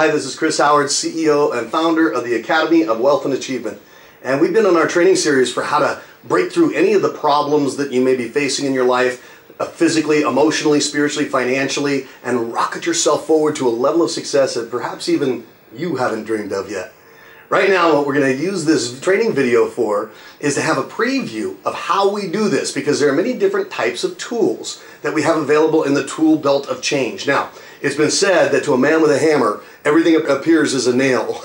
Hi, this is Chris Howard, CEO and founder of the Academy of Wealth and Achievement. And we've been on our training series for how to break through any of the problems that you may be facing in your life, physically, emotionally, spiritually, financially, and rocket yourself forward to a level of success that perhaps even you haven't dreamed of yet. Right now, what we're going to use this training video for is to have a preview of how we do this, because there are many different types of tools that we have available in the tool belt of change. Now, it's been said that to a man with a hammer, everything appears as a nail.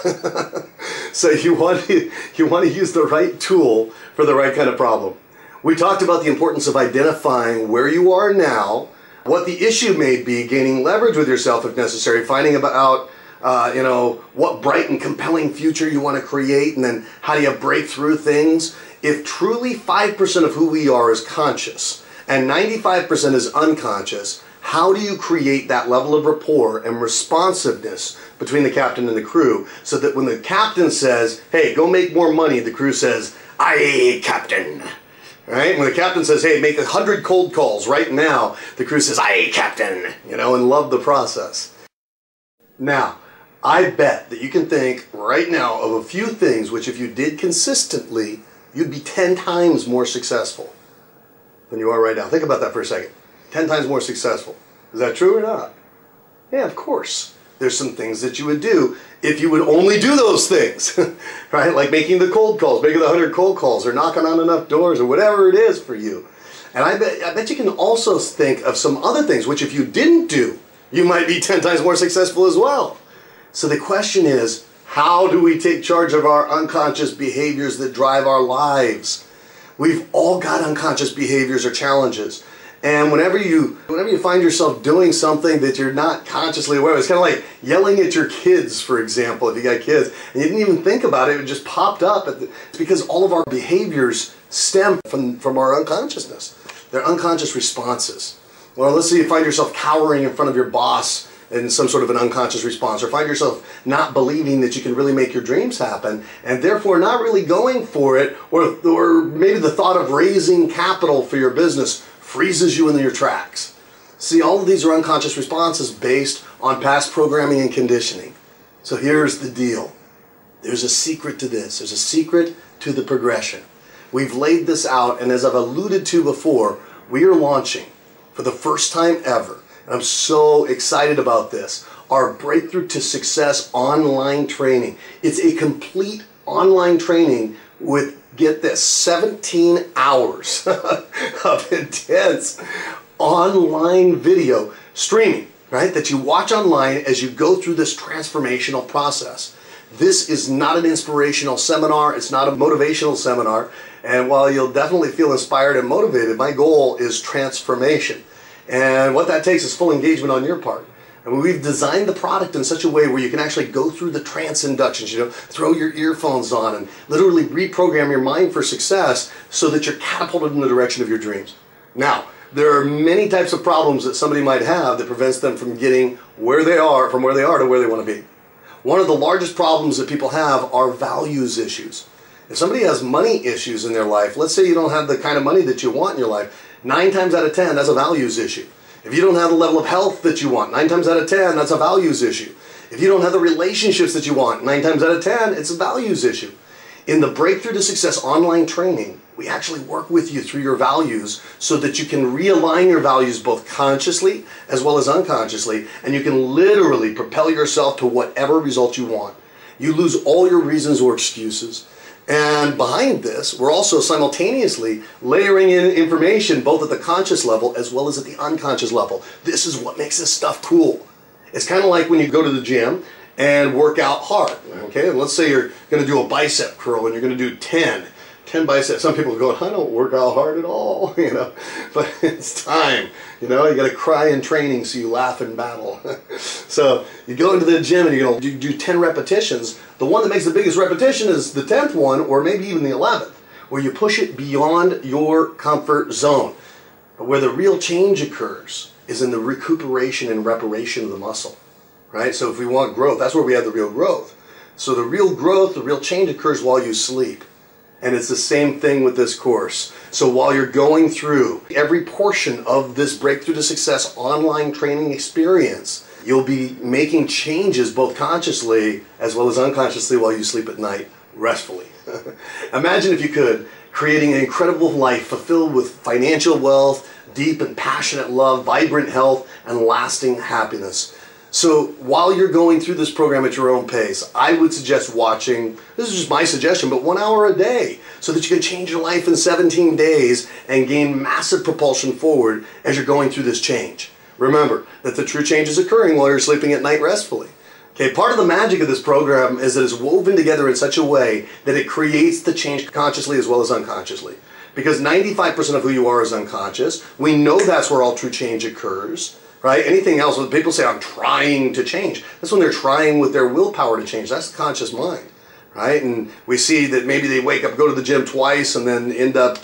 So you want to use the right tool for the right kind of problem. We talked about the importance of identifying where you are now, what the issue may be, gaining leverage with yourself if necessary, finding out what bright and compelling future you want to create, and then how do you break through things. If truly 5% of who we are is conscious and 95% is unconscious, how do you create that level of rapport and responsiveness between the captain and the crew, so that when the captain says, hey, go make more money, the crew says, aye, captain. Right? When the captain says, hey, make 100 cold calls right now, the crew says, aye, captain, and love the process. Now, I bet that you can think right now of a few things which, if you did consistently, you'd be 10 times more successful than you are right now. Think about that for a second. 10 times more successful. Is that true or not? Yeah, of course. There's some things that you would do if you would only do those things, right? Like making the cold calls, making the 100 cold calls, or knocking on enough doors, or whatever it is for you. And I bet you can also think of some other things which, if you didn't do, you might be 10 times more successful as well. So the question is, how do we take charge of our unconscious behaviors that drive our lives? We've all got unconscious behaviors or challenges. And whenever you find yourself doing something that you're not consciously aware of, it's kind of like yelling at your kids, for example, if you got kids, and you didn't even think about it, it just popped up. It's because all of our behaviors stem from our unconsciousness. They're unconscious responses. Well, let's say you find yourself cowering in front of your boss in some sort of an unconscious response, or find yourself not believing that you can really make your dreams happen, and therefore not really going for it, or maybe the thought of raising capital for your business freezes you in your tracks. See, all of these are unconscious responses based on past programming and conditioning. So here's the deal. There's a secret to this. There's a secret to the progression. We've laid this out, and as I've alluded to before, we are launching for the first time ever, and I'm so excited about this, our Breakthrough to Success online training. It's a complete online training with, get this, 17 hours of intense online video streaming, right, that you watch online as you go through this transformational process. This is not an inspirational seminar. It's not a motivational seminar. And while you'll definitely feel inspired and motivated, my goal is transformation. And what that takes is full engagement on your part. And we've designed the product in such a way where you can actually go through the trance inductions, throw your earphones on and literally reprogram your mind for success so that you're catapulted in the direction of your dreams. Now, there are many types of problems that somebody might have that prevents them from getting from where they are to where they want to be. One of the largest problems that people have are values issues. If somebody has money issues in their life, let's say you don't have the kind of money that you want in your life, 9 times out of 10, that's a values issue. If you don't have the level of health that you want, 9 times out of 10, that's a values issue. If you don't have the relationships that you want, 9 times out of 10, it's a values issue. In the Breakthrough to Success online training, we actually work with you through your values so that you can realign your values both consciously as well as unconsciously, and you can literally propel yourself to whatever result you want. You lose all your reasons or excuses. And behind this, we're also simultaneously layering in information both at the conscious level as well as at the unconscious level. This is what makes this stuff cool. It's kind of like when you go to the gym and work out hard. Okay, and let's say you're going to do a bicep curl and you're going to do 10 biceps. Some people go, I don't work out hard at all, but it's time. You got to cry in training so you laugh in battle. So you go into the gym and you're going to do 10 repetitions. The one that makes the biggest repetition is the 10th one, or maybe even the 11th, where you push it beyond your comfort zone. But where the real change occurs is in the recuperation and reparation of the muscle, right? So if we want growth, that's where we have the real growth. So the real growth, the real change occurs while you sleep. And it's the same thing with this course. So while you're going through every portion of this Breakthrough to Success online training experience, You'll be making changes both consciously as well as unconsciously while you sleep at night restfully. Imagine, if you could, creating an incredible life fulfilled with financial wealth, deep and passionate love, vibrant health, and lasting happiness. So while you're going through this program at your own pace, I would suggest watching, this is just my suggestion, but 1 hour a day so that you can change your life in 17 days and gain massive propulsion forward as you're going through this change. Remember that the true change is occurring while you're sleeping at night restfully. Okay, part of the magic of this program is that it's woven together in such a way that it creates the change consciously as well as unconsciously. Because 95% of who you are is unconscious. We know that's where all true change occurs, right? Anything else, when people say, I'm trying to change, that's when they're trying with their willpower to change. That's the conscious mind, right? And we see that maybe they wake up, go to the gym twice, and then end up,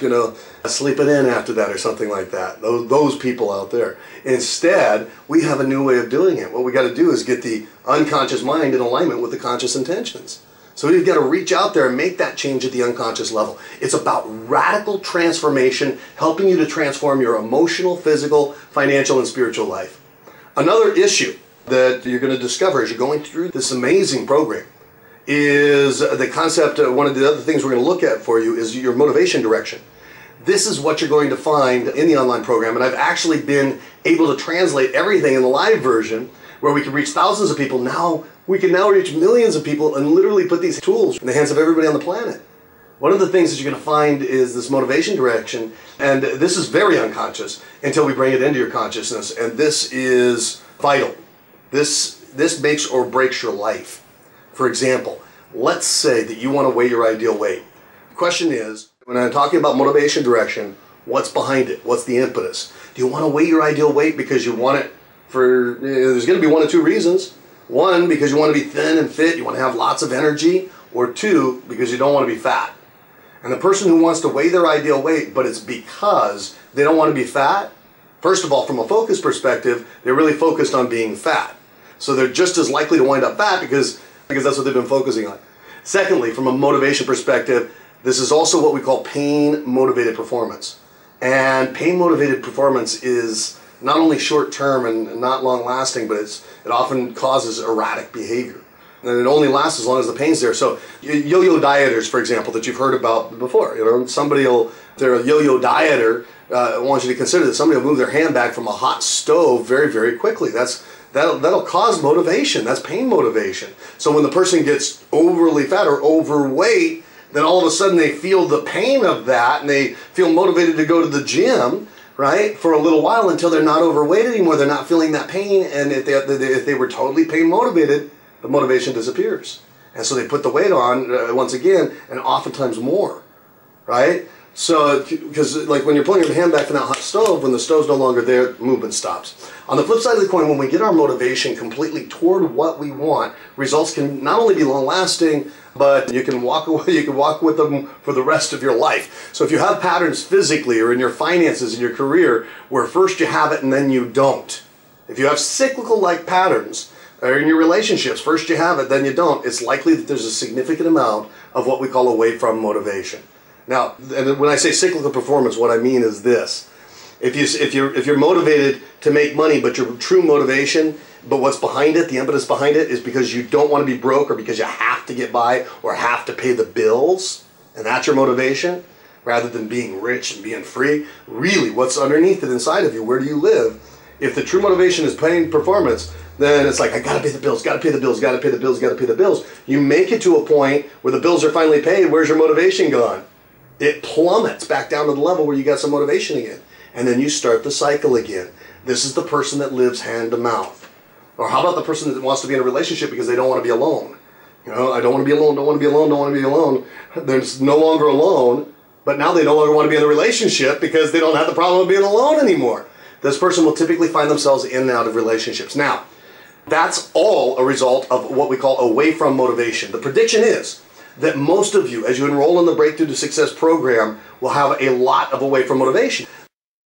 sleeping in after that or something like that. Those people out there. Instead, we have a new way of doing it. What we got to do is get the unconscious mind in alignment with the conscious intentions. So we've got to reach out there and make that change at the unconscious level. It's about radical transformation, helping you to transform your emotional, physical, financial, and spiritual life. Another issue that you're going to discover as you're going through this amazing program is the concept of one of the other things we're going to look at for you is your motivation direction. This is what you're going to find in the online program, and I've actually been able to translate everything in the live version where we can reach thousands of people. Now we can now reach millions of people and literally put these tools in the hands of everybody on the planet. One of the things that you're going to find is this motivation direction, and this is very unconscious until we bring it into your consciousness, and this is vital. This makes or breaks your life. For example, let's say that you want to weigh your ideal weight. The question is, when I'm talking about motivation direction, what's behind it? What's the impetus? Do you want to weigh your ideal weight because you want it for, there's going to be one of two reasons. One, because you want to be thin and fit, you want to have lots of energy, or two, because you don't want to be fat. And the person who wants to weigh their ideal weight, but it's because they don't want to be fat, first of all, from a focus perspective, they're really focused on being fat. So they're just as likely to wind up fat because that's what they've been focusing on. Secondly, from a motivation perspective, this is also what we call pain-motivated performance. And pain-motivated performance is not only short-term and not long-lasting, but it often causes erratic behavior. And it only lasts as long as the pain's there. So yo-yo dieters, for example, that you've heard about before, they're a yo-yo dieter, I want you to consider that somebody will move their hand back from a hot stove very, very quickly. That'll cause motivation. That's pain motivation. So when the person gets overly fat or overweight, then all of a sudden they feel the pain of that and they feel motivated to go to the gym, right, for a little while until they're not overweight anymore. They're not feeling that pain, and if they were totally pain motivated, the motivation disappears. And so they put the weight on once again, and oftentimes more, right? So, because like when you're pulling your hand back from that hot stove, when the stove's no longer there, movement stops. On the flip side of the coin, when we get our motivation completely toward what we want, results can not only be long-lasting, but you can walk away, you can walk with them for the rest of your life. So if you have patterns physically or in your finances, in your career, where first you have it and then you don't. If you have cyclical-like patterns, or in your relationships, first you have it, then you don't, it's likely that there's a significant amount of what we call away from motivation. Now, and when I say cyclical performance, what I mean is this. If you're motivated to make money, but your true motivation, but what's behind it, the impetus behind it, is because you don't want to be broke or because you have to get by or have to pay the bills, and that's your motivation, rather than being rich and being free, really what's underneath it inside of you, where do you live? If the true motivation is paying performance, then it's like, I gotta pay the bills, gotta pay the bills, gotta pay the bills, gotta pay the bills. You make it to a point where the bills are finally paid, where's your motivation gone? It plummets back down to the level where you got some motivation again. And then you start the cycle again. This is the person that lives hand to mouth. Or how about the person that wants to be in a relationship because they don't want to be alone? You know, I don't want to be alone, don't want to be alone, don't want to be alone. They're no longer alone, but now they no longer want to be in a relationship because they don't have the problem of being alone anymore. This person will typically find themselves in and out of relationships. Now, that's all a result of what we call away from motivation. The prediction is that most of you, as you enroll in the Breakthrough to Success program, will have a lot of away from motivation.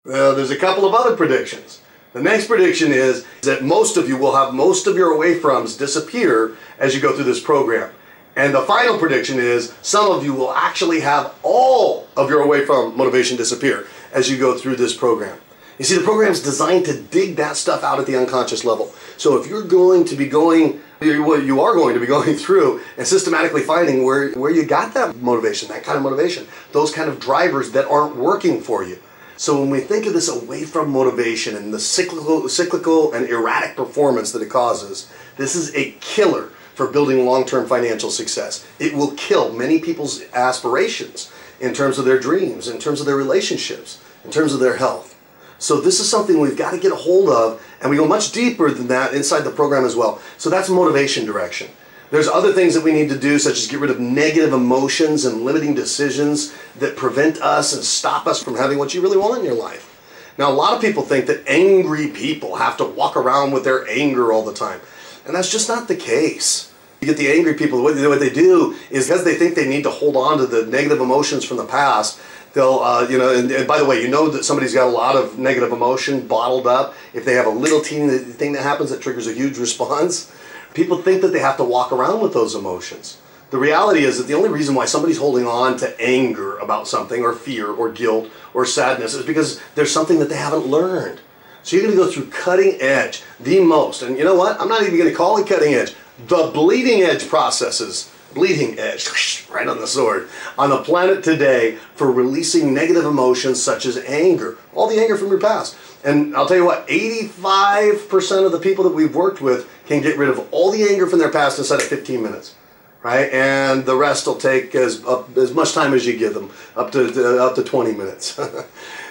There's a couple of other predictions. The next prediction is that most of you will have most of your away froms disappear as you go through this program. And the final prediction is some of you will actually have all of your away from motivation disappear as you go through this program. You see, the program is designed to dig that stuff out at the unconscious level. So if you're going to be going, what you are going to be going through and systematically finding where you got that motivation, that kind of motivation, those kind of drivers that aren't working for you. So when we think of this away from motivation and the cyclical and erratic performance that it causes, this is a killer for building long-term financial success. It will kill many people's aspirations in terms of their dreams, in terms of their relationships, in terms of their health. So this is something we've got to get a hold of, and we go much deeper than that inside the program as well. So that's motivation direction. There's other things that we need to do, such as get rid of negative emotions and limiting decisions that prevent us and stop us from having what you really want in your life. Now, a lot of people think that angry people have to walk around with their anger all the time, and that's just not the case. You get the angry people, what they do is because they think they need to hold on to the negative emotions from the past, they'll, and by the way, you know that somebody's got a lot of negative emotion bottled up if they have a little teeny thing that happens that triggers a huge response. People think that they have to walk around with those emotions. The reality is that the only reason why somebody's holding on to anger about something, or fear, or guilt, or sadness, is because there's something that they haven't learned. So you're going to go through cutting edge, the most, and you know what? I'm not even going to call it cutting edge. The bleeding edge processes, bleeding edge, right on the sword, on the planet today for releasing negative emotions such as anger, all the anger from your past. And I'll tell you what, 85% of the people that we've worked with can get rid of all the anger from their past inside of 15 minutes, right? And the rest will take as much time as you give them, up to 20 minutes.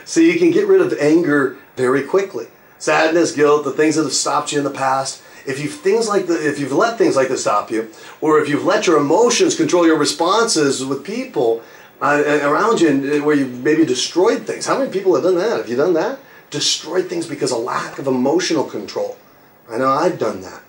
So you can get rid of anger very quickly. Sadness, guilt, the things that have stopped you in the past. If you've let things like this stop you, or if you've let your emotions control your responses with people around you, where you've maybe destroyed things. How many people have done that? Have you done that? Destroyed things because of lack of emotional control. I know I've done that.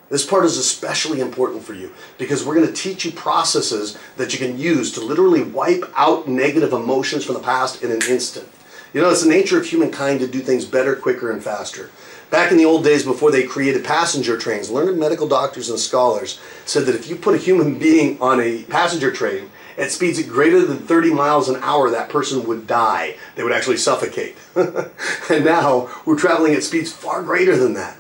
This part is especially important for you because we're going to teach you processes that you can use to literally wipe out negative emotions from the past in an instant. You know, it's the nature of humankind to do things better, quicker, and faster. Back in the old days before they created passenger trains, learned medical doctors and scholars said that if you put a human being on a passenger train at speeds greater than 30 miles an hour, that person would die. They would actually suffocate. And now we're traveling at speeds far greater than that.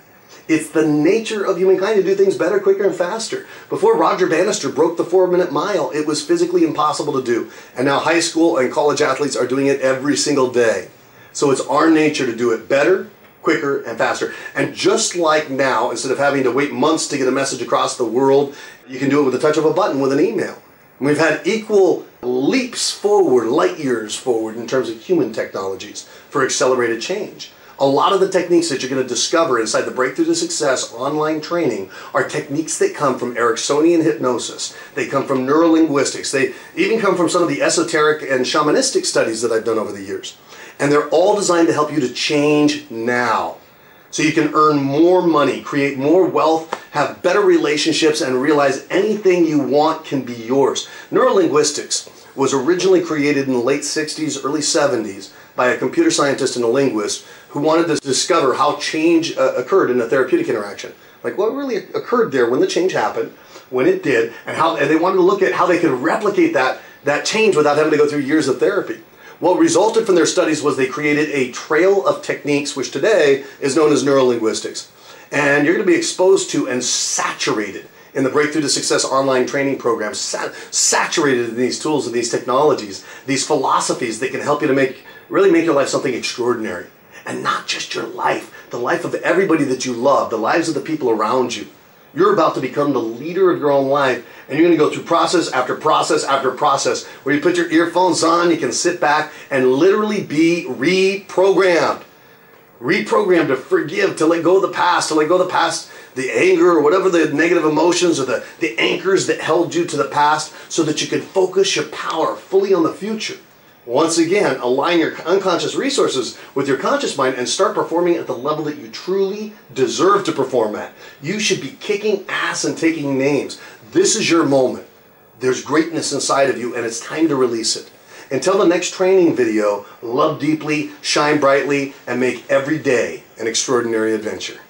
It's the nature of humankind to do things better, quicker, and faster. Before Roger Bannister broke the 4-minute mile, it was physically impossible to do. And now high school and college athletes are doing it every single day. So it's our nature to do it better, quicker, and faster. And just like now, instead of having to wait months to get a message across the world, you can do it with the touch of a button with an email. And we've had equal leaps forward, light years forward in terms of human technologies for accelerated change. A lot of the techniques that you're going to discover inside the Breakthrough to Success online training are techniques that come from Ericksonian hypnosis. They come from neurolinguistics. They even come from some of the esoteric and shamanistic studies that I've done over the years. And they're all designed to help you to change now. So you can earn more money, create more wealth, have better relationships, and realize anything you want can be yours. Neurolinguistics was originally created in the late 60s, early 70s by a computer scientist and a linguist who wanted to discover how change occurred in a therapeutic interaction. Like what really occurred there when the change happened, when it did, and they wanted to look at how they could replicate that change without having to go through years of therapy. What resulted from their studies was they created a trail of techniques which today is known as neurolinguistics. And you're going to be exposed to and saturated in the Breakthrough to Success online training program, saturated in these tools and these technologies, these philosophies that can help you to really make your life something extraordinary. And not just your life, the life of everybody that you love, the lives of the people around you. You're about to become the leader of your own life, and you're going to go through process after process after process where you put your earphones on, you can sit back and literally be reprogrammed. Reprogrammed to forgive, to let go of the past, the anger or whatever the negative emotions or the anchors that held you to the past so that you can focus your power fully on the future. Once again, align your unconscious resources with your conscious mind and start performing at the level that you truly deserve to perform at. You should be kicking ass and taking names. This is your moment. There's greatness inside of you and it's time to release it. Until the next training video, love deeply, shine brightly, and make every day an extraordinary adventure.